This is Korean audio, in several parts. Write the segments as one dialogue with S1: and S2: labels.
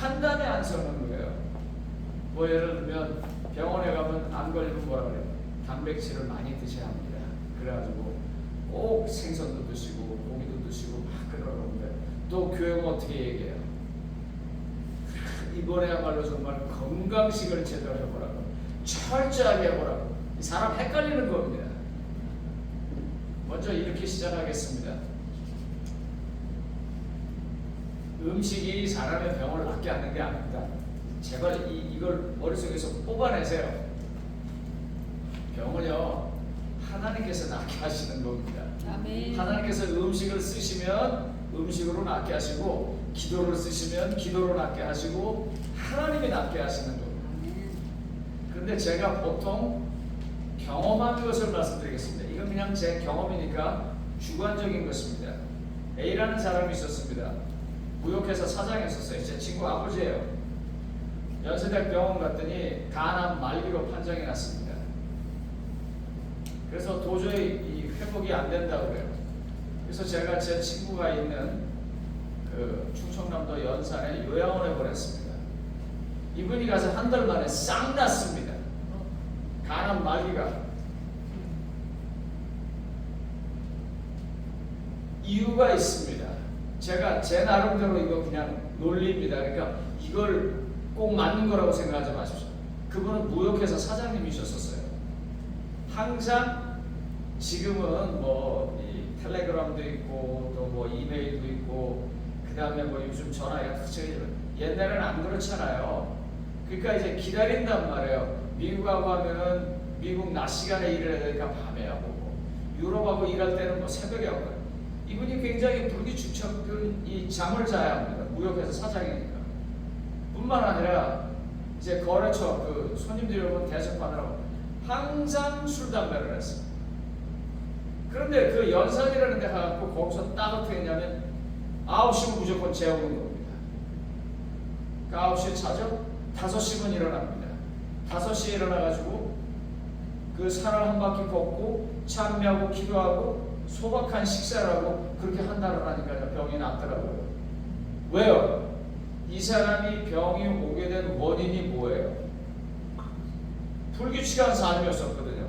S1: 판단에 안 서는 거예요. 뭐 예를 들면 병원에 가면 안 걸리면 뭐라 그래요? 단백질을 많이 드셔야 합니다. 그래가지고 꼭 생선도 드시고 고기도 드시고 막 그러는데 또 교회가 어떻게 얘기해요? 이번에야말로 정말 건강식을 제대로 해보라고, 철저하게 해보라고. 이 사람 헷갈리는 겁니다. 먼저 이렇게 시작하겠습니다. 음식이 사람의 병을 낫게 하는 게 아닙니다. 제발 이걸 머릿속에서 뽑아내세요. 병을요, 하나님께서 낫게 하시는 겁니다.
S2: 아멘.
S1: 하나님께서 음식을 쓰시면 음식으로 낫게 하시고, 기도를 쓰시면 기도로 낫게 하시고, 하나님이 낫게 하시는 겁니다. 그런데 제가 보통 경험한 것을 말씀드리겠습니다. 이건 그냥 제 경험이니까 주관적인 것입니다. A라는 사람이 있었습니다. 무역회사 사장이었어요. 제 친구 아버지예요. 연세대학 병원 갔더니 간암 말기로 판정이 났습니다. 그래서 도저히 이 회복이 안 된다고 그래요. 그래서 제가 제 친구가 있는 그 충청남도 연산에 요양원에 보냈습니다. 이분이 가서 한 달 만에 싹 났습니다. 간암 말기가. 이유가 있습니다. 제가 제 나름대로 이거 그냥 논리입니다. 그러니까 이걸 꼭 맞는 거라고 생각하지 마십시오. 그분은 무역회사 사장님이셨었어요. 항상 지금은 뭐 이 텔레그램도 있고 또 뭐 이메일도 있고 그 다음에 뭐 요즘 전화가 옛날에는 안 그렇잖아요. 그러니까 이제 기다린단 말이에요. 미국하고 하면은 미국 낮 시간에 일을 해야 되니까 밤에 하고, 유럽하고 일할 때는 뭐 새벽에 하고. 이분이 굉장히 불규칙적인 이 잠을 자야 합니다. 무역회사 사장이니까. 뿐만 아니라 이제 거래처 그 손님들이 오면 대접하느라고 항상 술 담배를 했어요. 그런데 그 연산이라는 데 가고 거기서 딱 어떻게 했냐면 9시면 무조건 재우는 겁니다. 그 9시에 자죠? 5시면 일어납니다. 5시에 일어나가지고 그 산을 한 바퀴 걷고 참여하고 기도하고 소박한 식사를 하고 그렇게 한 달을 하니까 병이 낫더라고요. 왜요? 이 사람이 병이 오게 된 원인이 뭐예요? 불규칙한 삶이었었거든요.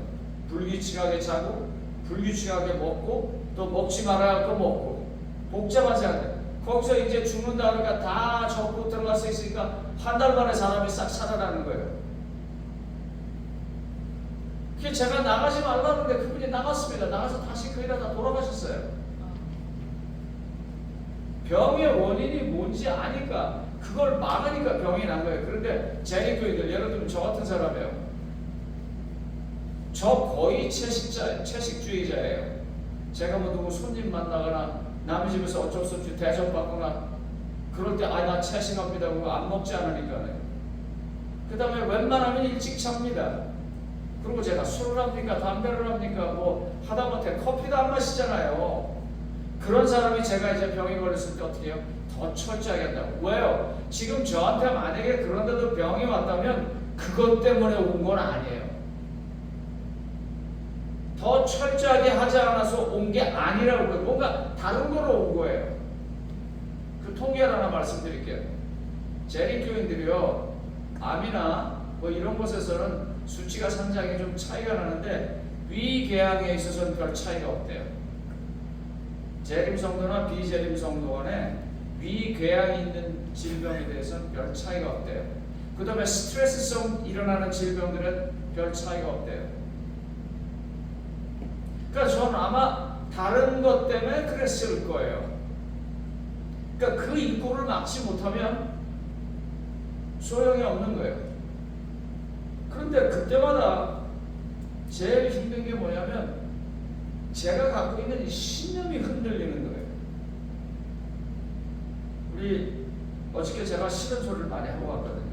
S1: 불규칙하게 자고 불규칙하게 먹고 또 먹지 말아야 또 먹고 복잡한 생활. 거기서 이제 죽는다 그러니까 다 적고 들어가서 있으니까 한 달 만에 사람이 싹 살아나는 거예요. 그게 제가 나가지 말라는데 그분이 나갔습니다. 나가서 다시 그 일하다 돌아가셨어요. 병의 원인이 뭔지 아니까 그걸 막으니까 병이 난 거예요. 그런데 제리교인들 예를 들면 저 같은 사람이에요. 저 거의 채식주의자예요. 제가 뭐 누구 손님 만나거나 남의 집에서 어쩔 수 없이 대접받거나 그럴 때 나 채식합니다. 그거 안 먹지 않으니까요. 그 다음에 웬만하면 일찍 잡니다. 그리고 제가 술을 합니까? 담배를 합니까? 뭐 하다못해 커피도 안 마시잖아요. 그런 사람이 제가 이제 병이 걸렸을 때 어떻게 해요? 더 철저하게 한다고. 왜요? 지금 저한테 만약에 그런데도 병이 왔다면 그것 때문에 온 건 아니에요. 더 철저하게 하지 않아서 온 게 아니라고 해요. 뭔가 다른 거로 온 거예요. 그 통계를 하나 말씀드릴게요. 재림교인들이요, 암이나 뭐 이런 곳에서는 수치가 상당히 좀 차이가 나는데 위궤양에 있어서는 별 차이가 없대요. 재림성도나 비재림성도 간에 위궤양이 있는 질병에 대해서는 별 차이가 없대요. 그 다음에 스트레스성 일어나는 질병들은 별 차이가 없대요. 그러니까 저는 아마 다른 것 때문에 그랬을 거예요. 그러니까 그 입구를 막지 못하면 소용이 없는 거예요. 그런데 그때마다 제일 힘든 게 뭐냐면 제가 갖고 있는 이 신념이 흔들리는 거예요. 우리 어저께 제가 싫은 소리를 많이 하고 왔거든요.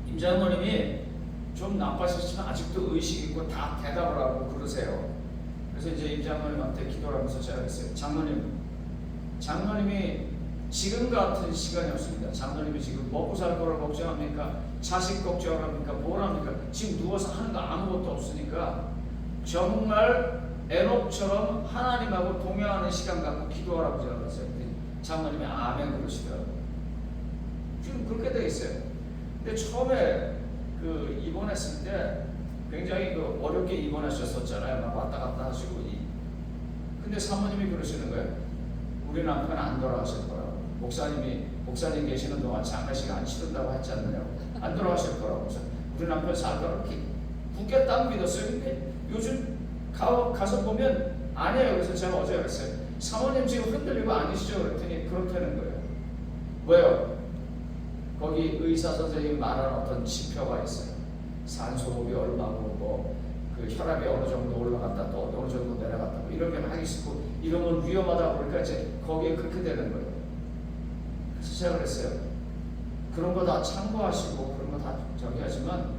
S1: 임장모님이 좀 나빠지시면 아직도 의식 있고 다 대답을 하고 그러세요. 그래서 이제 임장모님한테 기도를 하면서 제가 그랬어요. 장로님이 지금 같은 시간이 없습니다. 장로님이 지금 먹고 살 거를 걱정합니까? 자식 걱정을 합니까? 뭘 합니까? 지금 누워서 하는 거 아무것도 없으니까 정말 에녹처럼 하나님하고 동행하는 시간 갖고 기도하라고 제가 그랬어요. 장로님이 아멘 그러시더라고요. 모르겠어요. 근데 처음에 그 입원했을 때 굉장히 그 어렵게 입원하셨었잖아요. 막 왔다 갔다 하시고. 근데 사모님이 그러시는 거예요. 우리 남편 안 돌아가실 거라고. 목사님 계시는 동안 장례식 안 치른다고 했지 않느냐고. 안 돌아가실 거라고. 그래서 우리 남편 살 거라고 이렇게 굳게 딱 믿었어요. 근데 요즘 가서 보면 아니에요. 그래서 제가 어제 그랬어요. 사모님 지금 흔들리고 아니시죠? 그랬더니 그렇다는 거예요. 왜요? 거기 의사 선생님이 말하는 어떤 지표가 있어요. 산소호흡이 얼마고 그 혈압이 어느 정도 올라갔다 또 어느 정도 내려갔다 뭐 이런 게 많이 있고 이러면 위험하다 보니까 이제 거기에 그렇게 되는 거예요. 그래서 제가 그랬어요. 그런 거 다 참고하시고 그런 거 다 저기 하지만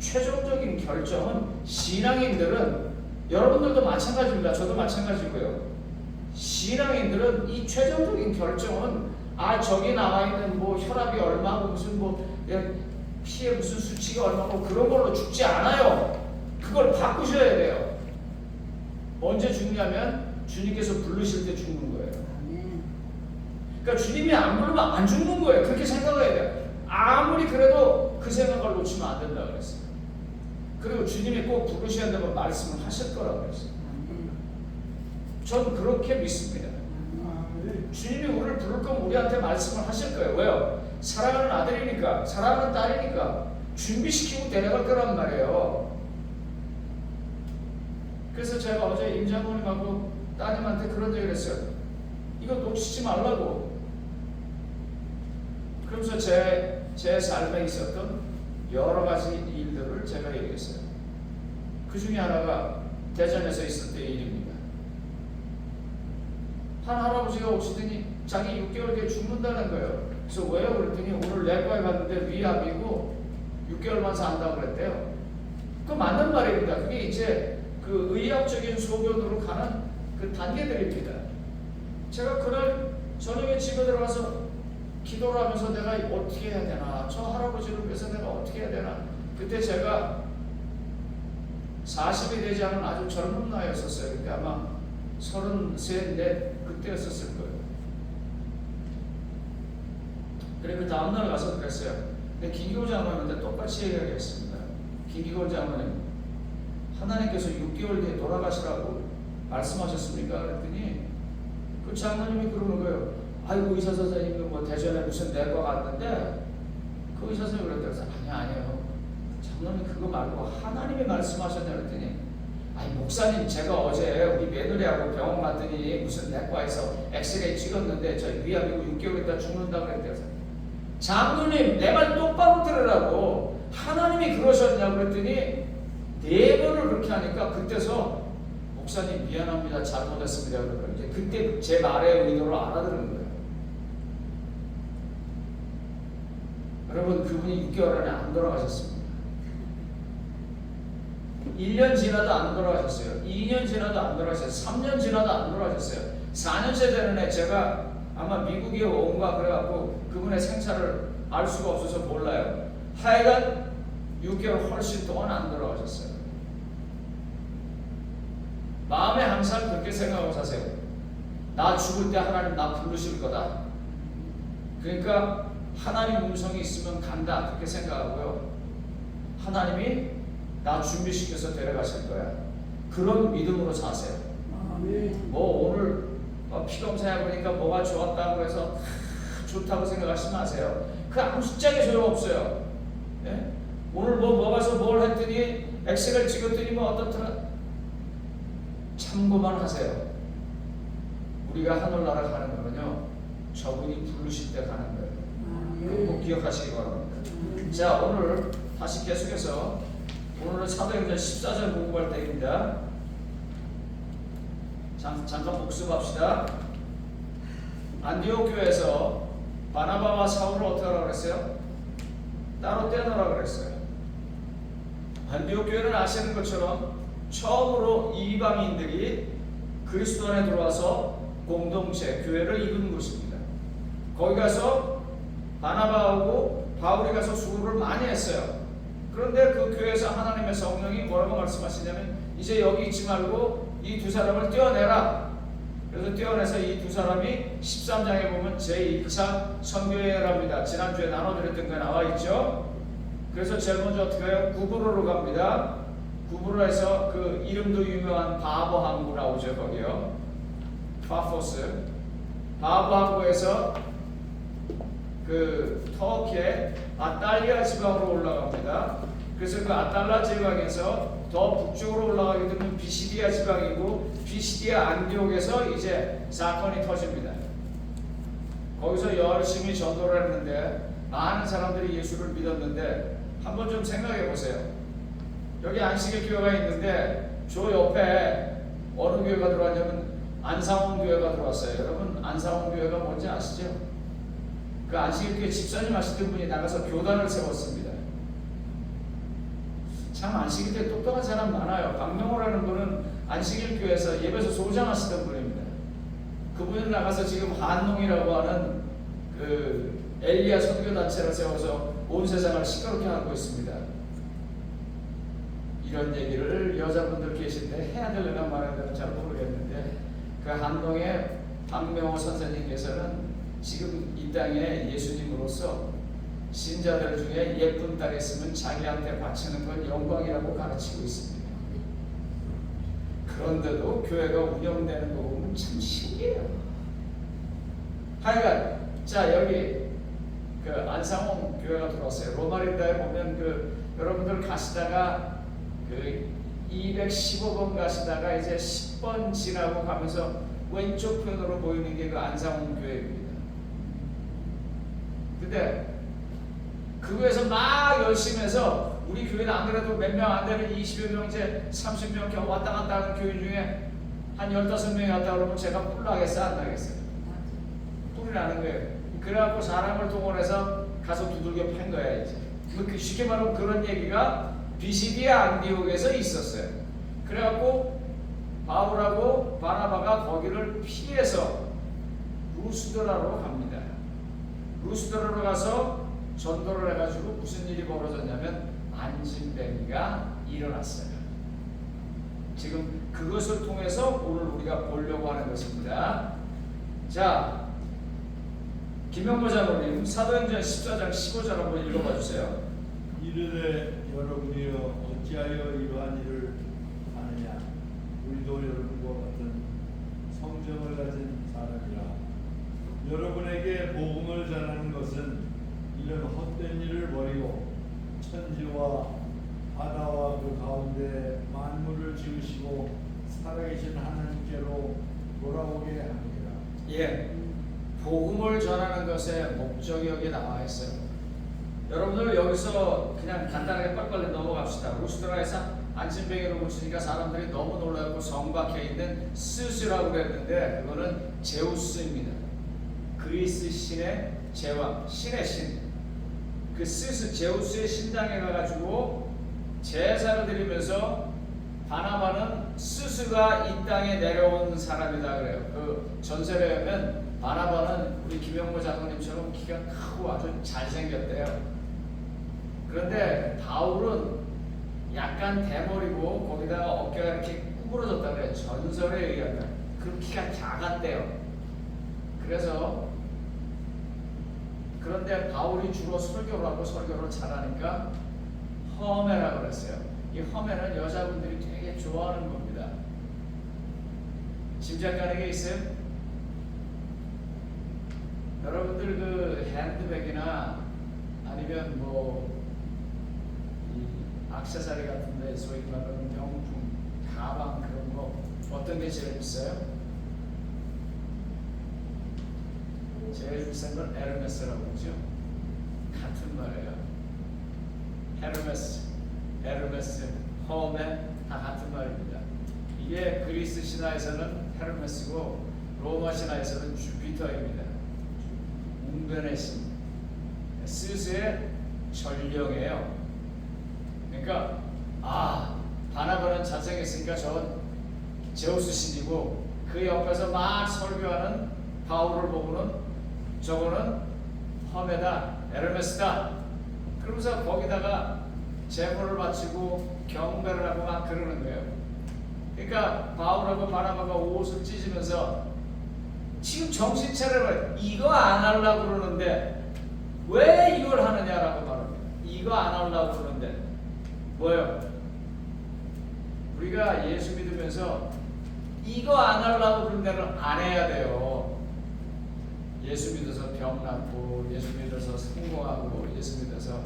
S1: 최종적인 결정은 신앙인들은 여러분들도 마찬가지입니다. 저도 마찬가지고요. 신앙인들은 이 최종적인 결정은 저기 나와 있는 뭐 혈압이 얼마고 무슨 뭐 피에 무슨 수치가 얼마고 그런 걸로 죽지 않아요. 그걸 바꾸셔야 돼요. 언제 죽냐면 주님께서 부르실 때 죽는 거예요. 그러니까 주님이 안 부르면 안 죽는 거예요. 그렇게 생각해야 돼요. 아무리 그래도 그 생각을 놓치면 안 된다 그랬어요. 그리고 주님이 꼭 부르셔야 되면 말씀을 하실 거라고 그랬어요. 저는 그렇게 믿습니다. 주님이 우리를 부를 거면 우리한테 말씀을 하실 거예요. 왜요? 사랑하는 아들이니까, 사랑하는 딸이니까 준비시키고 데려갈 거란 말이에요. 그래서 제가 어제 임장모님하고 따님한테 그런 얘기를 했어요. 이거 놓치지 말라고. 그러면서 제 삶에 있었던 여러 가지 일들을 제가 얘기했어요. 그 중에 하나가 대전에서 있을 때의 일입니다. 한 할아버지가 오시더니 자기 6개월 뒤에 죽는다는 거예요. 그래서 왜요? 그랬더니 오늘 내과에 갔는데 위암이고 6개월만 산다고 그랬대요. 그 맞는 말입니다. 그게 이제 그 의학적인 소견으로 가는 그 단계들입니다. 제가 그날 저녁에 집에 들어가서 기도를 하면서 내가 어떻게 해야 되나, 저 할아버지를 위해서 내가 어떻게 해야 되나. 그때 제가 40이 되지 않은 아주 젊은 나이였었어요. 그때 아마 33, 4 그때였었을 거예요. 그래 그 다음날 가서 그랬어요. 근데 김기호 장로님한테 똑같이 얘기하겠습니다. 김기호 장로님, 하나님께서 6개월 뒤에 돌아가시라고 말씀하셨습니까? 그랬더니 그 장로님이 그러는 거예요. 아이고 의사 선생님도 뭐 대전에 무슨 내과 갔는데 그 의사 선생님이 그랬다고 해서 아니에요. 장로님 그거 말고 하나님이 말씀하셨냐 그랬더니 아니 목사님 제가 어제 우리 며느리하고 병원 갔더니 무슨 내과에서 엑스레이 찍었는데 저 위암이고 6개월 있다 죽는다고 그랬대요. 장로님 내 말 똑바로 들으라고 하나님이 그러셨냐고 그랬더니 4번을 그렇게 하니까 그때서 목사님 미안합니다 잘못했습니다 그러더라고요. 이제 그때 제 말의 의도를 알아들은 거예요. 여러분 그분이 6개월 안에 안 돌아가셨습니다. 1년 지나도 안 돌아가셨어요. 2년 지나도 안 돌아가셨어요. 3년 지나도 안 돌아가셨어요. 4년째 되는 애 제가 아마 미국에 온가 그래갖고 그분의 생사를 알 수가 없어서 몰라요. 하여간 6개월 훨씬 동안 안 돌아가셨어요. 마음에 항상 그렇게 생각하고 사세요. 나 죽을 때 하나님 나 부르실 거다. 그러니까 하나님 음성이 있으면 간다 그렇게 생각하고요. 하나님이 나 준비시켜서 데려가실 거야. 그런 믿음으로 사세요. 뭐 오늘 피검사 해보니까 뭐가 좋았다고 해서 좋다고 생각하지 마세요. 그 아무 숫자에 소용없어요. 예? 오늘 뭐 가서 뭘 했더니 엑스레이를 찍었더니 뭐 어떻더라. 참고만 하세요. 우리가 하늘나라 가는 거는요 저분이 부르실 때 가는 거예요. 꼭 기억하시기 바랍니다. 자 오늘 다시 계속해서 오늘은 사도행전 14절 공부할 때입니다. 잠깐 복습합시다. 안디옥 교회에서 바나바와 사울을 어떻게 하라고 그랬어요? 따로 떼어놓으라고 그랬어요. 안디옥 교회는 아시는 것처럼 처음으로 이방인들이 그리스도 안에 들어와서 공동체, 교회를 이루는 곳입니다. 거기 가서 바나바하고 바울이 가서 수고를 많이 했어요. 그런데 그 교회에서 하나님의 성령이 뭐라고 말씀하시냐면 이제 여기 있지 말고 이 두 사람을 떼어내라. 그래서 떼어내서 이 두 사람이 13장에 보면 제2차 선교회랍니다. 지난주에 나눠드렸던 거에 나와 있죠. 그래서 제일 먼저 어떻게 해요? 구브로로 갑니다. 구브로에서 그 이름도 유명한 바보 항구 나오죠. 거기요. 파포스. 바보 항구에서 그 터키의 아탈리아 지방으로 올라갑니다. 그래서 그 아탈라 지방에서 더 북쪽으로 올라가게 되면 비시디아 지방이고 비시디아 안디옥에서 이제 사건이 터집니다. 거기서 열심히 전도를 했는데 많은 사람들이 예수를 믿었는데 한번 좀 생각해 보세요. 여기 안식일 교회가 있는데 저 옆에 어느 교회가 들어왔냐면 안상원 교회가 들어왔어요. 여러분 안상원 교회가 뭔지 아시죠? 그 안식일 교회 집사님 하시던 분이 나가서 교단을 세웠습니다. 참 안식일 때 똑똑한 사람 많아요. 박명호라는 분은 안식일 교회에서 예배소 소장하시던 분입니다. 그분이 나가서 지금 한농이라고 하는 그 엘리야 선교단체를 세워서 온 세상을 시끄럽게 하고 있습니다. 이런 얘기를 여자분들 계신데 해야 되려나 말아야 되나 잘 모르겠는데 그 한동의 박명호 선생님께서는 지금 이 땅에 예수님으로서 신자들 중에 예쁜 딸이 있으면 자기한테 바치는 건 영광이라고 가르치고 있습니다. 그런데도 교회가 운영되는 거 보면 참 신기해요. 하여간 자 여기 그 안상홍 교회가 들어왔어요. 로마린다에 보면 그 여러분들 가시다가 그 215번 가시다가 이제 10번 지나고 가면서 왼쪽 편으로 보이는 게 그 안상홍 교회입니다. 근데 그 교회에서 막 열심히 해서 우리 교회는 안 그래도 몇 명 안 되는 20여 명 이제 30명 겨우 왔다 갔다 하는 교회 중에 한 15명이 왔다 그러면 제가 뿔 나겠어요? 안 나겠어요? 뿔이 나는 거예요. 그래갖고 사람을 동원해서 가서 두들겨 팬 거야 이제. 쉽게 말하면 그런 얘기가 비시디아 안디옥에서 있었어요. 그래갖고 바울하고 바나바가 거기를 피해서 루스드라로 갑니다. 루스드라로 가서 전도를 해가지고 무슨 일이 벌어졌냐면 안진뱅이가 일어났어요. 지금 그것을 통해서 오늘 우리가 보려고 하는 것입니다. 자, 김영모 장로님 사도행전 14장 15절 한번 읽어봐 주세요.
S2: 이르되 여러분이여 어찌하여 이러한 일을 하느냐. 우리도 여러분과 같은 성정을 가진 사람이라. 여러분에게 복음을 전하는 것은 이런 헛된 일을 버리고 천지와 바다와 그 가운데 만물을 지으시고 살아계신 하나님께로 돌아오게 합니다.
S1: 예, 복음을 전하는 것의 목적이 여기 나와 있어요. 여러분들 여기서 그냥 간단하게 빨리빨리 넘어갑시다. 루스드라에서 안진뱅이로 고치니까 사람들이 너무 놀라고 성박해 있는 스스라고 그랬는데 그거는 제우스입니다. 그리스 신의 제왕, 신의 신. 그 스스 제우스의 신당에 가가지고 제사를 드리면서 바나바는 스스가 이 땅에 내려온 사람이다 그래요. 그 전설에 의하면 바나바는 우리 김영모 장로님처럼 키가 크고 아주 잘생겼대요. 그런데 바울은 약간 대머리고 거기다가 어깨가 이렇게 구부러졌다 그래요. 전설에 의하면 그 키가 작았대요. 그래서 그런데 바울이 주로 설교를 하고 설교를 잘하니까 허메라고 그랬어요. 이 허메는 여자분들이 되게 좋아하는 겁니다. 짐작 가는 게 있어요? 여러분들 그 핸드백이나 아니면 뭐 이 액세서리 같은데 소위 말하는 명품, 가방 그런 거 어떤 게 제일 비싸요? 제일 비싼 건 에르메스라고 그러죠. 같은 말이에요. 에르메스, 허메 다 같은 말입니다. 이게 그리스 신화에서는 헤르메스고 로마 신화에서는 주피터입니다. 웅변의 신, 스스의 전령이에요. 그러니까 바나바는 잘생겼으니까 저건 제우스 신이고 그 옆에서 막 설교하는 바울을 보고는 저거는 허메다, 에르메스다. 그러면서 거기다가 제물을 바치고 경배를 하고 막 그러는 거예요. 그러니까 바울하고 바나바가 옷을 찢으면서 지금 정신 차려라. 이거 안 하려고 그러는데 왜 이걸 하느냐라고 말합니다. 이거 안 하려고 그러는데 뭐예요? 우리가 예수 믿으면서 이거 안 하려고 그런 데는 안 해야 돼요. 예수 믿어서 병 낫고, 예수 믿어서 성공하고, 예수 믿어서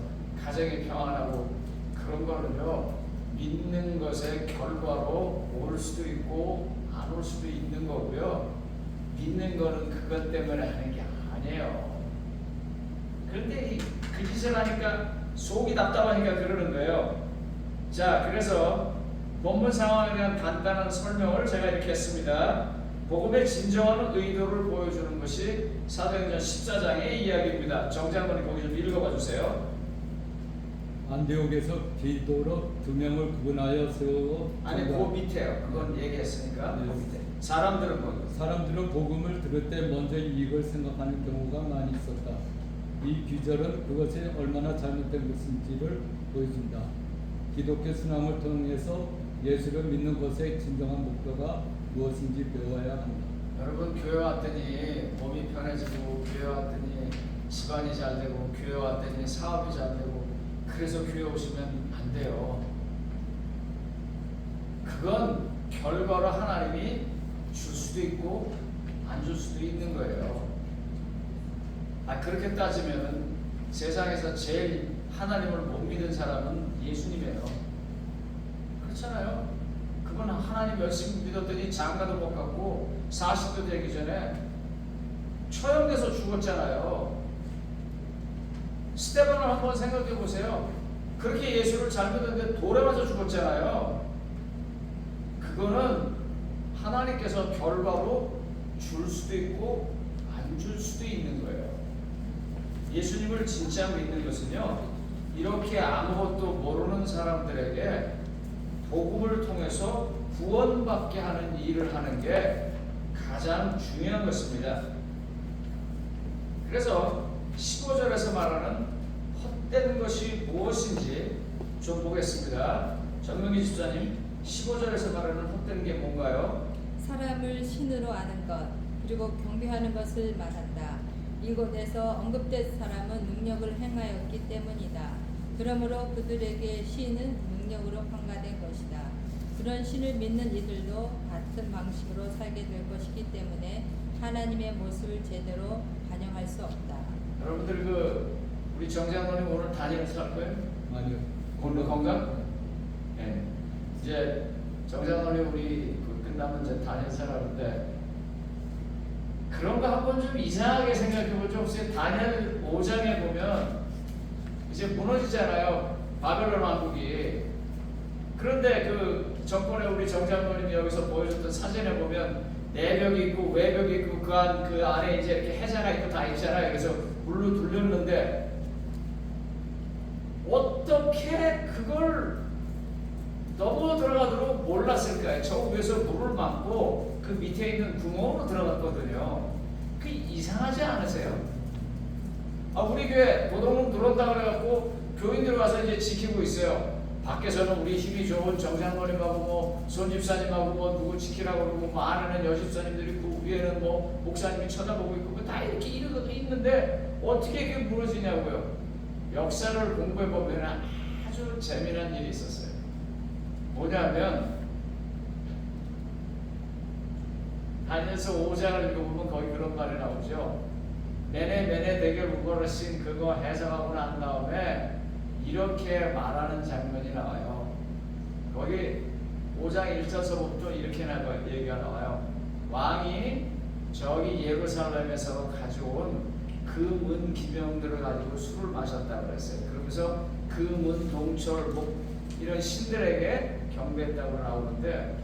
S1: 가정이 평안하고, 그런 거는요 믿는 것의 결과로 올 수도 있고 안 올 수도 있는 거고요. 믿는 거는 그것 때문에 하는 게 아니에요. 그런데 그 짓을 하니까 속이 답답하니까 그러는 거예요. 자, 그래서 본문 상황에 대한 간단한 설명을 제가 이렇게 했습니다. 복음의 진정한 의도를 보여주는 것이 사도행전 14장의 이야기입니다. 정장관이 거기 좀 읽어봐 주세요.
S3: 안디옥에서 디도로 2명을 구분하여 세우고
S1: 아니 그 밑에요. 그건 얘기했으니까
S3: 네.
S1: 그 밑에. 사람들은 뭐?
S3: 사람들은 복음을 들을 때 먼저 이익을 생각하는 경우가 많이 있었다. 이 비절은 그것이 얼마나 잘못된 것인지를 보여준다. 기독교 신앙을 통해서 예수를 믿는 것의 진정한 목표가 무엇인지 배워야 한다.
S1: 여러분 교회 왔더니 몸이 편해지고, 교회 왔더니 집안이 잘 되고, 교회 왔더니 사업이 잘 되고, 그래서 교회 오시면 안 돼요. 그건 결과로 하나님이 줄 수도 있고 안 줄 수도 있는 거예요. 그렇게 따지면 세상에서 제일 하나님을 못 믿는 사람은 예수님이에요. 그렇잖아요. 그분 하나님 열심히 믿었더니 장가도 못 갔고 40도 되기 전에 처형돼서 죽었잖아요. 스테반을 한번 생각해 보세요. 그렇게 예수를 잘 믿었는데 돌에 맞아 죽었잖아요. 그거는 하나님께서 결과로 줄 수도 있고 안 줄 수도 있는 거예요. 예수님을 진짜 믿는 것은요, 이렇게 아무것도 모르는 사람들에게 복음을 통해서 구원받게 하는 일을 하는 게 가장 중요한 것입니다. 그래서 15절에서 말하는 헛된 것이 무엇인지 좀 보겠습니다. 전명기 집사님, 15절에서 말하는 헛된 게 뭔가요?
S4: 사람을 신으로 아는 것, 그리고 경배하는 것을 말한다. 이곳에서 언급된 사람은 능력을 행하였기 때문이다. 그러므로 그들에게 신은 능력으로 평가된 것이다. 그런 신을 믿는 이들도 같은 방식으로 살게 될 것이기 때문에 하나님의 모습을 제대로 반영할 수 없다.
S1: 여러분들 우리 정장로님 오늘 단일에서 할 거예요?
S3: 아니요.
S1: 오늘 건강? 네. 이제 정장로님 우리 끝나면 이제 단일사 하는데 그런 거 한번 좀 이상하게 생각해 보죠. 혹시 다니엘 5장에 보면 이제 무너지잖아요. 바벨론 왕국이. 그런데 그 전번에 우리 정장로님이 여기서 보여줬던 사진에 보면 내벽이 있고 외벽이 있고 그 안에 이제 이렇게 해자가 있고 다 있잖아요. 그래서 물로 둘렸는데 어떻게 그걸 넘어 들어가도록 몰랐을까요? 저 위에서 물을 막고 그 밑에 있는 구멍으로 들어갔거든요. 그 이상하지 않으세요? 우리 교회 도둑놈 들어온다 그래갖고 교인들 와서 이제 지키고 있어요. 밖에서는 우리 힘이 좋은 정장로님하고 뭐 손집사님하고 뭐 누구 지키라고 그러고 뭐 안에는 여집사님들이 있고 위에는 뭐 목사님이 쳐다보고 있고 다 이렇게 이러고 있는데 어떻게 그게 무너지냐고요. 역사를 공부해 보면 아주 재미난 일이 있었어요. 뭐냐면 다니엘서 5장을 읽어보면 거기 그런 말이 나오죠. 메네 대결 우거르신 그거 해석하고 난 다음에 이렇게 말하는 장면이 나와요. 거기 5장 1절서부터 이렇게 얘기가 나와요. 왕이 저기 예루살렘에서 가져온 그 문 기명들을 가지고 술을 마셨다고 그랬어요. 그러면서 그 문 동철 목 이런 신들에게 경배했다고 나오는데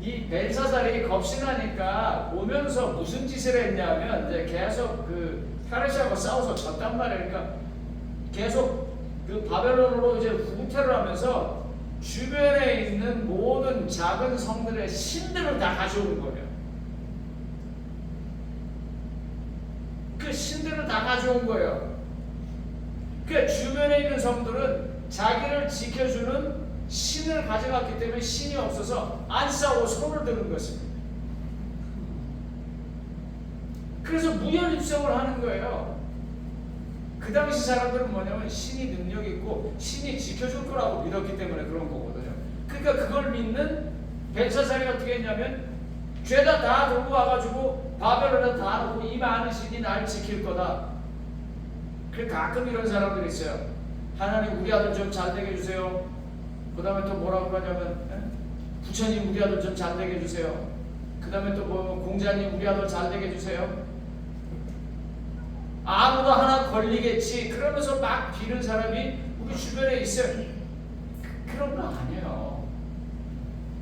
S1: 이 벨사살이 겁신하니까 오면서 무슨 짓을 했냐면 이제 계속 그 페르시아하고 싸워서 졌단 말이에요. 그러니까 계속 그 바벨론으로 이제 후퇴를 하면서 주변에 있는 모든 작은 성들의 신들을 다 가져오는 거예요. 그 신들을 다 가져온 거예요. 그 주변에 있는 성들은 자기를 지켜주는 신을 가져갔기 때문에 신이 없어서 안 싸우고 손을 드는 것입니다. 그래서 무혈입성을 하는 거예요. 그 당시 사람들은 뭐냐면 신이 능력 있고 신이 지켜줄 거라고 믿었기 때문에 그런 거거든요. 그러니까 그걸 믿는 벨사살이 어떻게 했냐면 죄다 다 들고 와가지고 바벨론에 다 놓고 이 많은 신이 날 지킬 거다. 그 가끔 이런 사람들이 있어요. 하나님 우리 아들 좀 잘 되게 해주세요. 그 다음에 또 뭐라고 하냐면 부처님 우리 아들 좀 잘 되게 해주세요. 그 다음에 또 뭐 공자님 우리 아들 잘 되게 해주세요. 아무도 하나 걸리겠지 그러면서 막 비는 사람이 우리 주변에 있어요. 그런 거 아니에요.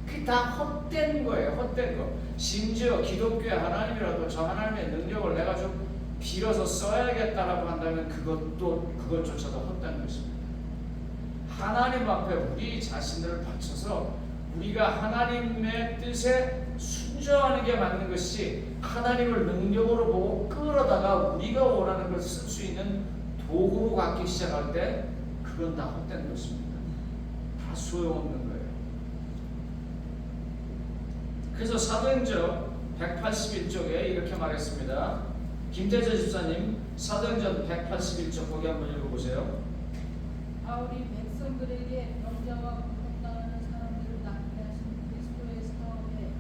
S1: 그게 다 헛된 거예요. 헛된 거. 심지어 기독교의 하나님이라도 저 하나님의 능력을 내가 좀 빌어서 써야겠다라고 한다면 그것조차도 헛된 것입니다. 하나님 앞에 우리 자신을 바쳐서 우리가 하나님의 뜻에 순종하는 게 맞는 것이 하나님을 능력으로 보고 끌어다가 우리가 원하는 걸 쓸 수 있는 도구로 갖기 시작할 때 그건 다 헛된 것입니다. 다 소용없는 거예요. 그래서 사도행전 181쪽에 이렇게 말했습니다. 김태재 집사님 사도행전 181쪽 거기 한번 읽어보세요.
S5: 바울이 백성들에게 병자와 고통당하는 사람들을 낫게 하신 그리스도의 사업에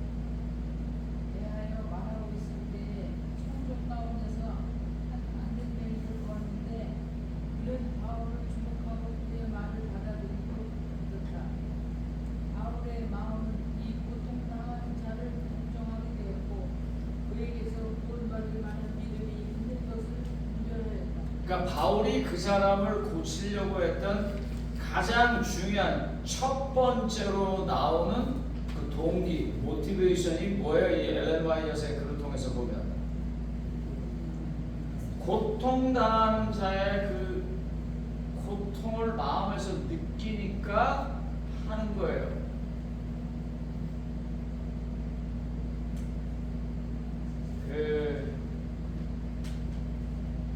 S5: 대하여 말하고 있을 때에 청족 가운데서 한 안den뱅이를 보았는데 그는 바울을 주목하고 그의 말을 받아들이고 믿었다. 바울의 마음은 이 고통당하는 자를 걱정하게 되었고 그에게서 구원받을 만한 믿음이 있는 것을 분별하였다.
S1: 그러니까 바울이 그 사람을 고치려고 했던 가장 중요한 첫 번째로 나오는 그 동기, 모티베이션이 뭐예요? 이 엘렌 와이엇의 글을 통해서 보면 고통당하는 자의 그 고통을 마음에서 느끼니까 하는 거예요.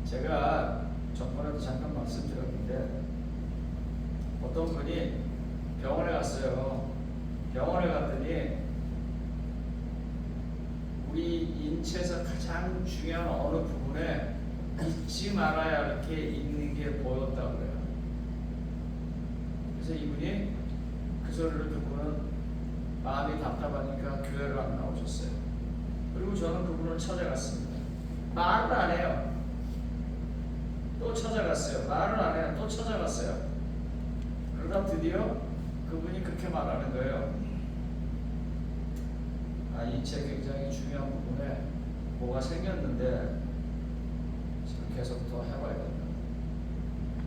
S1: 제가 저번에도 잠깐 말씀드렸는데 어떤 분이 병원에 갔어요. 병원에 갔더니 우리 인체에서 가장 중요한 어느 부분에 잊지 말아야 할 게 있는 게 보였다고 그래요. 그래서 이분이 그 소리를 듣고는 마음이 답답하니까 교회를 안 나오셨어요. 그리고 저는 그분을 찾아갔습니다. 말을 안 해요. 또 찾아갔어요. 말을 안 해요. 또 찾아갔어요. 그러다 드디어 그분이 그렇게 말하는 거예요. 인체 굉장히 중요한 부분에 뭐가 생겼는데 지금 계속 더 해봐야 된다.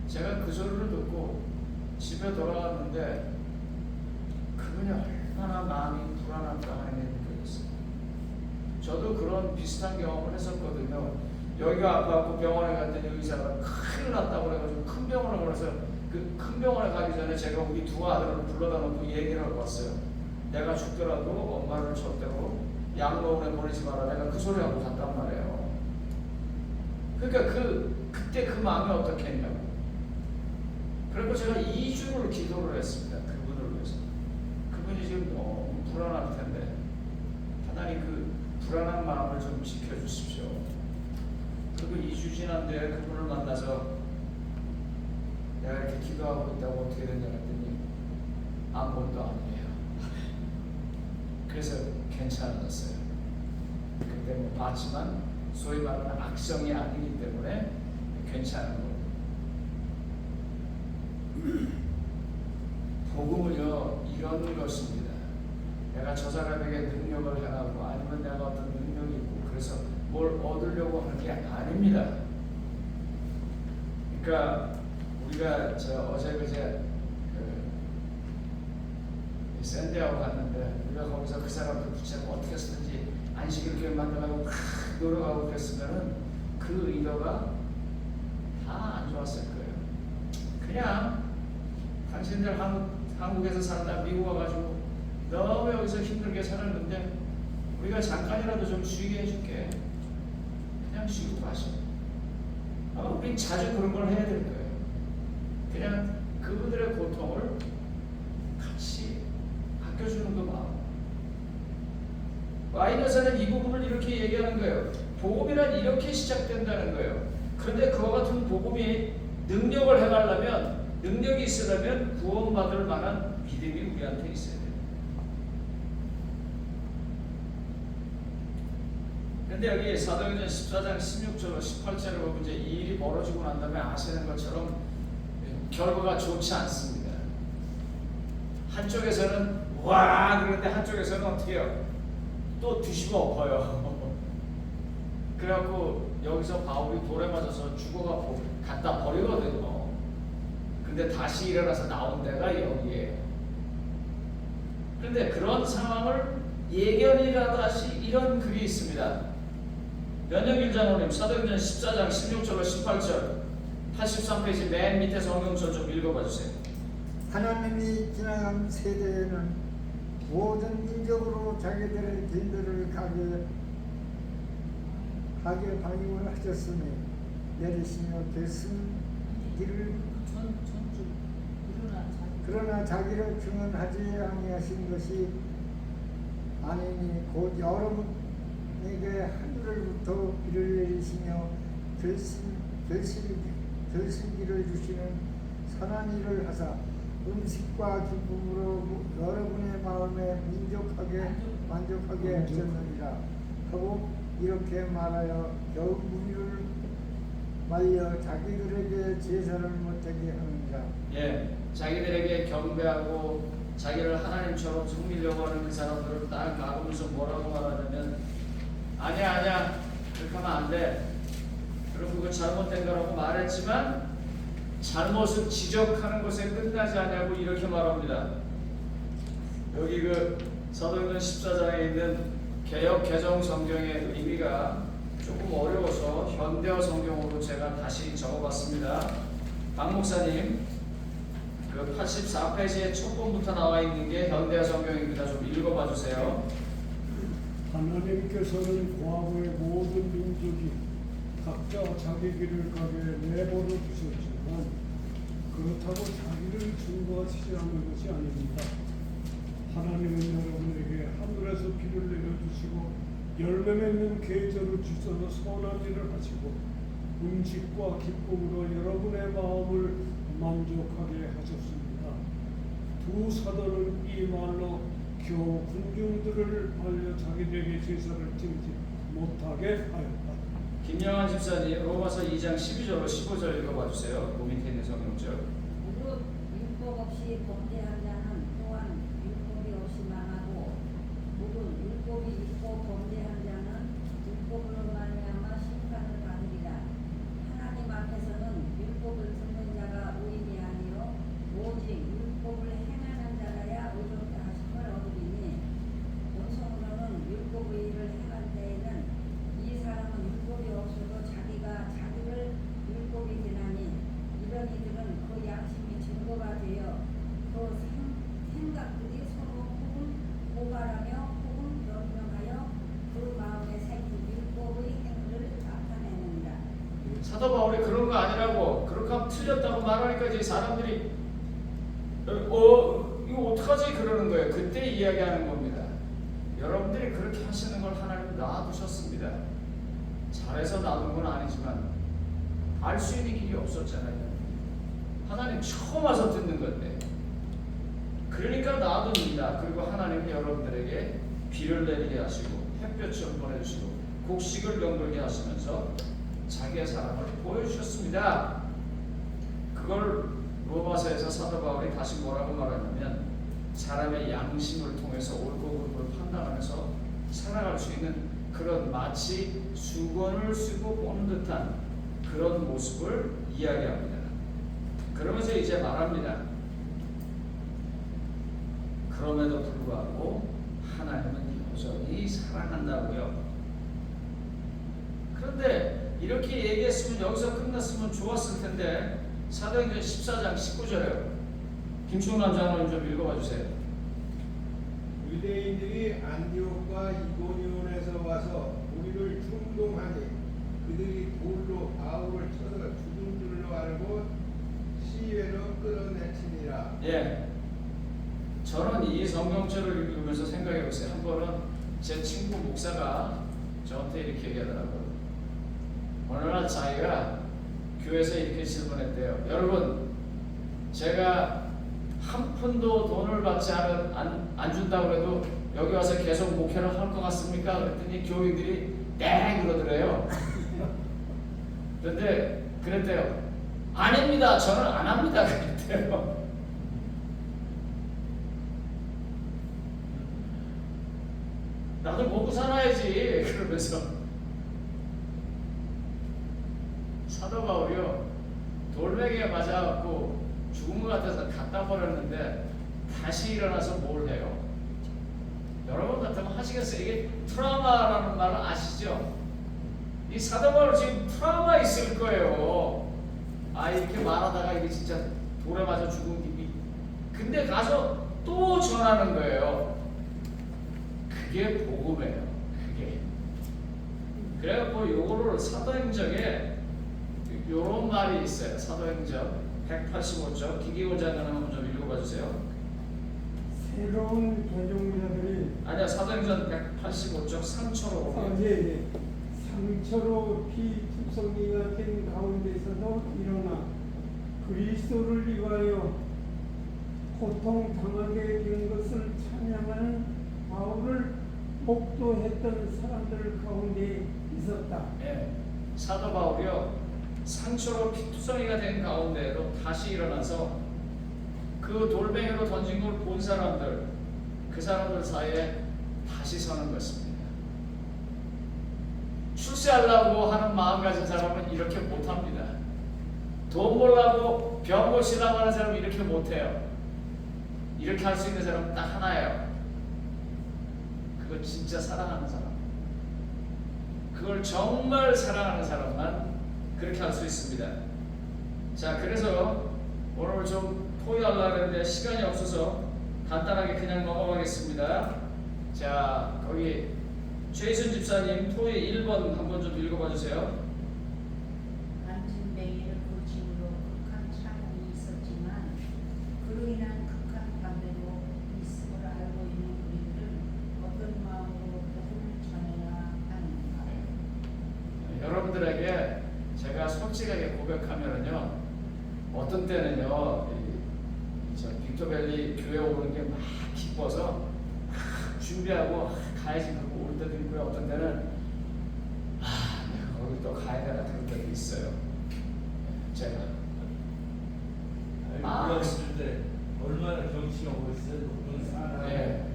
S1: 제가 그 소리를 듣고 집에 돌아왔는데 그분이 얼마나 마음이 불안할까 하는 게 느껴졌어요. 저도 그런 비슷한 경험을 했었거든요. 여기가 아파갖고 병원에 갔더니 의사가 큰일 났다고 그래가지고 큰 병원을 가서 그 큰 병원에 가기 전에 제가 우리 두 아들을 불러다 놓고 얘기를 하고 왔어요. 내가 죽더라도 엄마를 절대로 양로원에 보내지 마라. 내가 그 소리 하고 갔단 말이에요. 그러니까 그때 그 마음이 어떻게 했냐고. 그리고 제가 2주를 기도를 했습니다. 그분을 위해서. 그분이 지금 너무 불안할 텐데 하나님 그 불안한 마음을 좀 지켜주십시오. 그리고 2주 지난데 그분을 만나서 내가 이렇게 기도하고 있다고 어떻게 됐냐 했더니 아무것도 아니에요. 그래서 괜찮아졌어요. 그때 뭐 봤지만 소위 말하는 악성이 아니기 때문에 괜찮은 거예요. 복음은요 이런 것입니다. 내가 저 사람에게 능력을 행하고 아니면 내가 어떤 능력이 있고 그래서 뭘 얻으려고 하는 게 아닙니다. 그러니까 우리가 어제 그제 샌디하고 갔는데 우리가 거기서 그 사람들 붙잡고 어떻게 쓰든지 안식일 교회 만들려고 노력하고 그랬으면은 그 의도가 다 안 좋았을 거예요. 그냥 당신들 한국에서 산다 미국 와가지고 너무 여기서 힘들게 살았는데 우리가 잠깐이라도 좀 쉬게 해줄게. 그냥 쉬고 가셔. 우린 자주 그런 걸 해야 될 거예요. 그냥 그분들의 고통을 같이 아껴주는 그 마음. 와인 여사는 이 부분을 이렇게 얘기하는 거예요. 복음이란 이렇게 시작된다는 거예요. 그런데 그와 같은 복음이 능력을 행하려면, 능력이 있으려면 구원받을 만한 믿음이 우리한테 있어야 돼요. 근데 여기 사도행전 14장 16절로 18절을 보면 이제 이 일이 벌어지고 난 다음에 아시는 것처럼 결과가 좋지 않습니다. 한쪽에서는 와 그런데 한쪽에서는 어떻게 해요? 또 뒤집어 엎어요. 그래갖고 여기서 바울이 돌에 맞아서 죽어가 갖다 버리거든요. 근데 다시 일어나서 나온 데가 여기에요. 그런데 그런 상황을 예견이라다시 이런 글이 있습니다. 연영길 장로님 사도행전 14장 16절로 18절 83페이지 맨 밑에 성경서 좀 읽어봐 주세요.
S6: 하나님이 지나간 세대에는 모든 민족으로 자기들의 길들을 가게 방임을 하셨으니 내리시며 결승기를
S5: 전주
S6: 그러나 자기를 증언하지 아니하신 것이 아니니 곧 여러분에게 하늘로부터 비를 내리시며 결승기를 주시는 선한 일을 하사 음식과 기쁨으로 여러분의 마음에 만족하게 하셨느니라. 하고 이렇게 말하여 겨우 무리를 말려 자기들에게 제사를 못하게 하느니라.
S1: 예, 자기들에게 경배하고 자기를 하나님처럼 섬기려고 하는 그 사람들을 딱 막으면서 뭐라고 말하냐면 아니야 그렇게 하면 안 돼. 그럼 그거 잘못된 거라고 말했지만 잘못은 지적하는 것에 끝나지 않냐고 이렇게 말합니다. 여기 그 사도행전 14장에 있는 개역 개정 성경의 의미가 조금 어려워서 현대어 성경으로 제가 다시 적어봤습니다. 박 목사님, 그 84페이지에 첫 번부터 나와 있는 게 현대어 성경입니다. 좀 읽어봐 주세요.
S7: 하나님께서는 과거의 모든 민족이 각자 자기 길을 가게 내버려 두셨지만 그렇다고 자기를 증거하시지 않는 것이 아닙니다. 하나님은 여러분에게 하늘에서 비를 내려주시고 열매 맺는 계절을 주셔서 선한 일을 하시고 음식과 기쁨으로 여러분의 마음을 만족하게 하셨습니다. 두 사도는 이 말로 겨우 군중들을 말려 자기들에게 제사를 지지 못하게 하였다.
S1: 김영환 집사님 로마서 2장 12절로 15절 읽어봐 주세요. 그 밑에 있는 성경절.
S8: 무릇 율법 없이 범죄한 자는 또한 율법이 없이 망하고 무릇 율법이 있고 범죄한 자는 율법으로 말미암아 심판을 받으리라. 하나님 앞에서는 율법을 듣는 자가 의인이 아니요 오직 율법을 행하는 자라야 의롭다 하심을 얻으리니 본성으로는 율법의 일을 행할 때에는 이 사람은 율법이 없어도 자기를 율법이 되나니 이런 이들은 그 양심이 증거가 되어 그 생각들이 서로 혹은 고발하며 혹은 변명하여 그 마음에 새긴 율법의 행위를 나타내느니라.
S1: 사도 바울이 그런 거 아니라고 그렇게 하면 틀렸다고 말하니까 이제 사람들이 이거 어떡하지 그러는 거예요. 그때 이야기하는 겁니다. 여러분들이 그렇게 하시는 걸 하나님 놔두셨습니다. 잘해서 놔둔 건 아니지만 알 수 있는 길이 없었잖아요. 하나님 처음 와서 듣는 건데 그러니까 놔둡니다. 그리고 하나님은 여러분들에게 비를 내리게 하시고 햇볕을 보내주시고 곡식을 병들게 하시면서 자기의 사랑을 보여주셨습니다. 그걸 로마서에서 사도 바울이 다시 뭐라고 말하냐면 사람의 양심을 통해서 옳고 그름을 판단하면서 살아갈 수 있는 그런 마치 수건을 쓰고 보는 듯한 그런 모습을 이야기합니다. 그러면서 이제 말합니다. 그럼에도 불구하고 하나님은 여전히 사랑한다고요. 그런데 이렇게 얘기했으면 여기서 끝났으면 좋았을 텐데 사도행전 14장 19절에 김충남 장로님 좀 읽어봐 주세요.
S9: 유대인들이 안디옥과 이고니온에서 와서 우리를 충동하니 그들이 돌로 바울을 쳐서 죽은 줄로 알고 시외로 끌어내치니라.
S1: 예, 저는 이 성경절을 읽으면서 생각해 보세요. 한 번은 제 친구 목사가 저한테 이렇게 얘기하더라고요. 어느 날 자기가 교회에서 이렇게 질문했대요. 여러분, 제가 한 푼도 돈을 받지 안 준다고 해도 여기 와서 계속 목회를 할 것 같습니까? 그랬더니 교인들이 네 그러더래요. 그런데 그랬대요. 아닙니다. 저는 안 합니다. 그랬대요. 나도 먹고 살아야지. 그러면서 사도 바울이요, 돌멩이에 맞아갖고 죽은 것 같아서 갖다 버렸는데 다시 일어나서 뭘 해요? 여러분 같으면 하시겠어요? 이게 트라우마라는 말을 아시죠? 이 사도 바울 지금 트라우마 있을 거예요. 아, 이렇게 말하다가 이게 진짜 돌에 맞아 죽은 기분이. 근데 가서 또 전하는 거예요. 그게 복음이에요. 그게. 그래갖고 요거를 사도행전에 요런 말이 있어요. 사도행전 185쪽 기기고 장관 한번 좀 읽어봐 주세요.
S7: 새로운 개종자들이
S1: 아니야, 사도행전 185쪽 3초로.
S7: 예. 상처로 피투성이가 된 가운데서도 일어나 그리스도를 위하여 고통 당하게 된 것을 찬양하는 바울을 목도했던 사람들 가운데 있었다.
S1: 예, 사도 바울이요, 상처로 피투성이가 된 가운데에도 다시 일어나서 그 돌멩이로 던진 걸 본 사람들, 그 사람들 사이에 다시 서는 것입니다. 출세하려고 하는 마음 가진 사람은 이렇게 못합니다. 돈 벌려고 병 고치려고 하는 사람은 이렇게 못해요. 이렇게 할 수 있는 사람은 딱 하나예요. 그건 진짜 사랑하는 사람. 그걸 정말 사랑하는 사람만 그렇게 할 수 있습니다. 자, 그래서 오늘 좀 토의하려고 했는데 시간이 없어서 간단하게 그냥 넘어가겠습니다. 자, 거기 최희순 집사님 토의 1번 한번 좀 읽어봐 주세요.
S8: 안진뱅이를 고침으로 극한 찬양이 있었지만 그로 인한 극한 반대로 있음을 알고 있는 우리들은 어떤 마음으로 복음을 전해야 하는가.
S1: 여러분들에게 제가 솔직하게 고백하면은요, 어떤 때는요, 저 빅토밸리 교회 오는 게 막 기뻐서 준비하고 가야지 그러고 올 때도 있고요. 어떤 때는 내가 거기 또 가야 되나 그런 때도 있어요. 제가
S2: 올라갔을 때 얼마나 경치가 멋있어요. 높은 산.
S1: 네.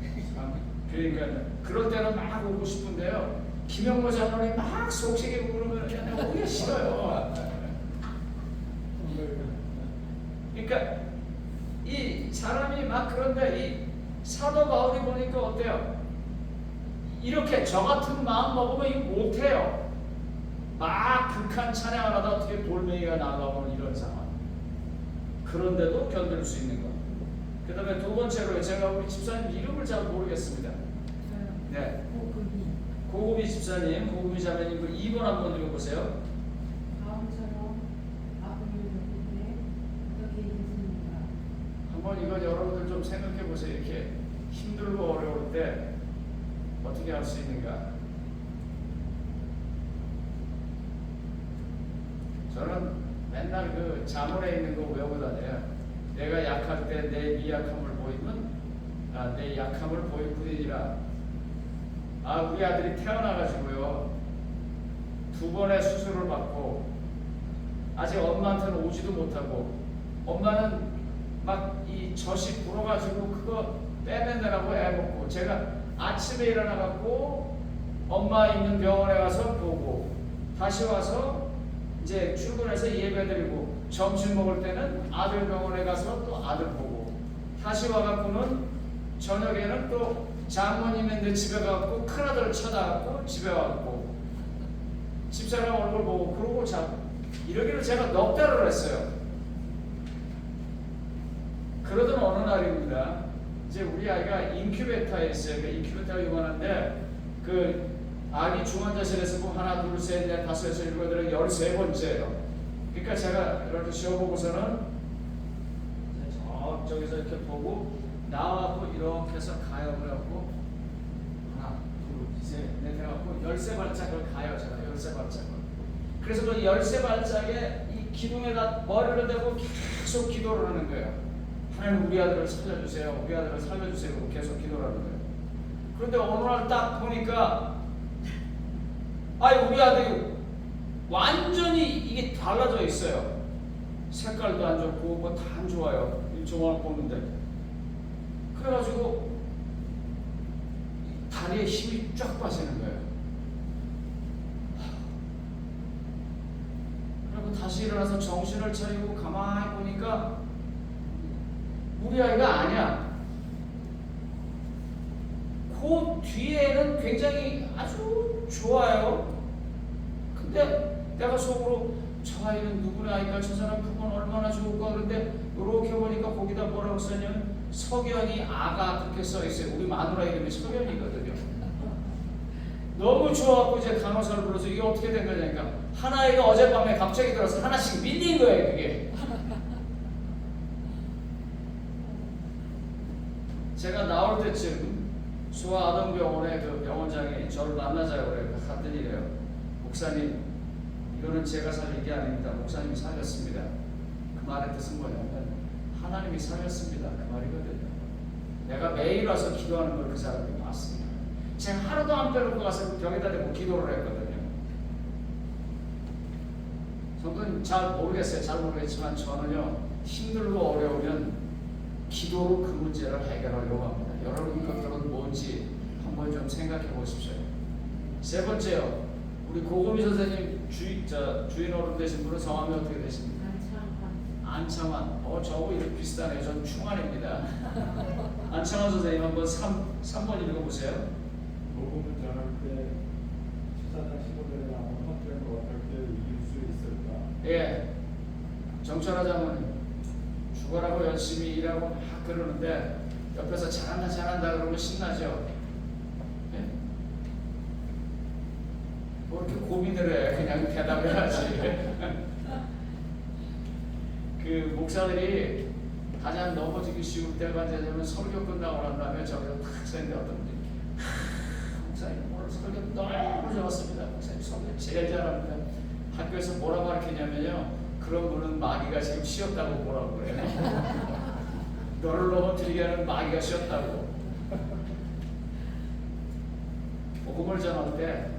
S1: 그러니까 그럴 때는 막 오고 싶은데요. 김영모 장로님 막 속삭이고 그러면 내가 오기 싫어요. 그러니까 이 사람이 막 그런데 이 사도 바울이 보니까 어때요? 이렇게 저 같은 마음 먹으면 이거 못해요. 막 극한 찬양을 하다 어떻게 돌멩이가 나가면 이런 상황. 그런데도 견딜 수 있는 것. 그 다음에 두 번째로 제가 우리 집사님 이름을 잘 모르겠습니다. 네. 고금이 집사님, 고금이 자매님 그 2번 한번 읽어보세요.
S5: 바울처럼 아버님을 높일 때 어떻게 했습니까?
S1: 한번 이거 여러분들 좀 생각해 보세요. 이렇게 힘들고 어려울 때 어떻게 할 수 있는가? 저는 맨날 그 자문에 있는 거 외우고 다녀요. 내가 약할 때 내 미약함을 보이면 내 약함을 보일 뿐이니라. 우리 아들이 태어나가지고요 2번의 수술을 받고 아직 엄마한테는 오지도 못하고 엄마는 막 이 젖이 불어가지고 그거 빼내느라고 애먹고 제가 아침에 일어나갖고 엄마 있는 병원에 가서 보고 다시 와서 이제 출근해서 예배드리고 점심 먹을 때는 아들 병원에 가서 또 아들 보고 다시 와갖고는 저녁에는 또 장모님 있는데 집에 가갖고 큰아들 쳐다갖고 집에 와갖고 집사람 얼굴 보고 그러고 자고 이러기를 제가 넉 달을 했어요. 그러던 어느 날입니다. 이제 우리 아이가 인큐베이터에 있어요. 그 인큐베이터가 요만한데 그 아기 중환자실에서 뭐 하나 둘 셋 넷 다섯 여섯 일곱 여덟 13번째예요. 그러니까 제가 이렇게 쉬어보고서는 저기서 이렇게 보고 나와갖고 이렇게 해서 가요. 그래갖고 하나 둘 셋 넷 해갖고 13발짝을 가요. 제가 13발짝을 그래서 그 열쇠 발짝에 이 기둥에다 머리를 대고 계속 기도를 하는 거예요. 하나님 우리 아들을 살려주세요. 우리 아들을 살려주세요. 계속 기도를 하는 거예요. 그런데 어느 날 딱 보니까 우리 아들이 완전히 이게 달라져 있어요. 색깔도 안 좋고 뭐 다 안 좋아요. 일종을 보는데. 그래가지고 다리에 힘이 쫙 빠지는 거예요. 그리고 다시 일어나서 정신을 차리고 가만히 보니까 우리 아이가 아니야. 그 뒤에는 굉장히 아주 좋아요. 근데 내가 속으로 저 아이는 누구네 아이가, 저 사람 그건 얼마나 좋을까. 그런데 이렇게 보니까 거기다 뭐라고 써냐면 석연이 아가 그렇게 써 있어요. 우리 마누라 이름이 석연이거든요. 너무 좋아하고 이제 간호사를 불러서 이게 어떻게 된 거냐니까 하나이가 어젯밤에 갑자기 들어서 하나씩 밀린 거예요. 그게. 제가 나올 때쯤 수아아동병원의 그 병원장이 저를 만나자고 그래요. 갔더니 이래요. 목사님, 이거는 제가 살린 게 아닙니다. 목사님이 살렸습니다. 그 말의 뜻은 뭐냐면 하나님이 살렸습니다. 그 말이거든요. 내가 매일 와서 기도하는 걸 그 사람이 봤습니다. 제가 하루도 안 빼놓고 가서 벽에다 대고 기도를 했거든요. 성도님 잘 모르겠어요. 잘 모르겠지만 저는요, 힘들고 어려우면 기도로 그 문제를 해결하려고 합니다. 여러분 것들은 뭔지 한번 좀 생각해 보십시오. 세 번째요. 우리 고금희 선생님 주인 어른 되신 분은 성함이 어떻게 되십니까? 안창환. 저하고 이렇게 비슷하네요. 전 충환입니다. 안창환 선생님 한번 3번 읽어보세요.
S10: 복음을 전할 때 치사장 시골에 나온 헌병을 어떻게 이길 수 있을까?
S1: 예. 정철하자면 죽어라고 열심히 일하고 막 그러는데 옆에서 잘한다 그러면 신나죠. 예? 뭐 이렇게 고민을 해. 그냥 대답해야지. 그 목사들이 가장 넘어지기 쉬울 때가 되면 설교 끝나고 난 다음에 저기서 탁 서있는데 어떤 분이 목사님 오늘 설교 너무 좋았습니다. 목사님 설교 제일 잘합니다. 학교에서 뭐라고 가르치냐면요, 그런 분은 마귀가 지금 쉬었다고 뭐라고 그래요. 너를 넘어뜨리게 하는 마귀가 쉬었다고. 복음을 전할 때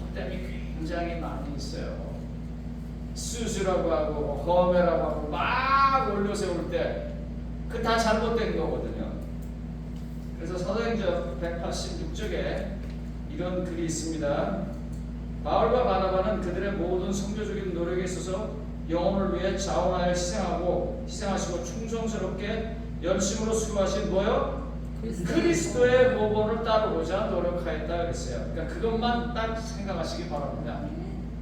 S1: 헛됨이 굉장히 많이 있어요. 수수라고 하고 험해라고 하고 막 올려세울 때 그 다 잘못된 거거든요. 그래서 사도행전 186쪽에 이런 글이 있습니다. 바울과 바나바는 그들의 모든 선교적인 노력에 있어서 영혼을 위해 자원하여 희생하시고 충성스럽게 열심으로 수고하신 뭐요? 그리스도의 모범을 따르고자 노력하였다 그랬어요. 그러니까 그것만 딱 생각하시기 바랍니다.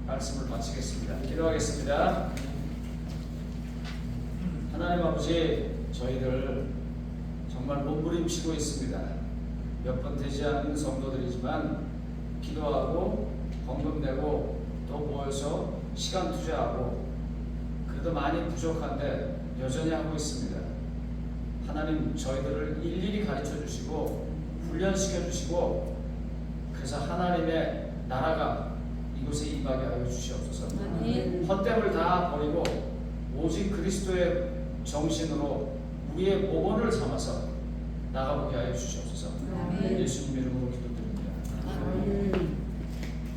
S1: 말씀을 마치겠습니다. 기도하겠습니다. 하나님 아버지, 저희들 정말 몸부림치고 있습니다. 몇 번 되지 않는 성도들이지만 기도하고 헌금 내고 또 모여서 시간 투자하고 그래도 많이 부족한데 여전히 하고 있습니다. 하나님, 저희들을 일일이 가르쳐 주시고 훈련시켜 주시고 그래서 하나님의 나라가 이곳에 임하게 하여 주시옵소서. 헛됨을 다 버리고 오직 그리스도의 정신으로 우리의 모범을 삼아서 나가보게 하여 주시옵소서. 예수님 이름으로 기도드립니다.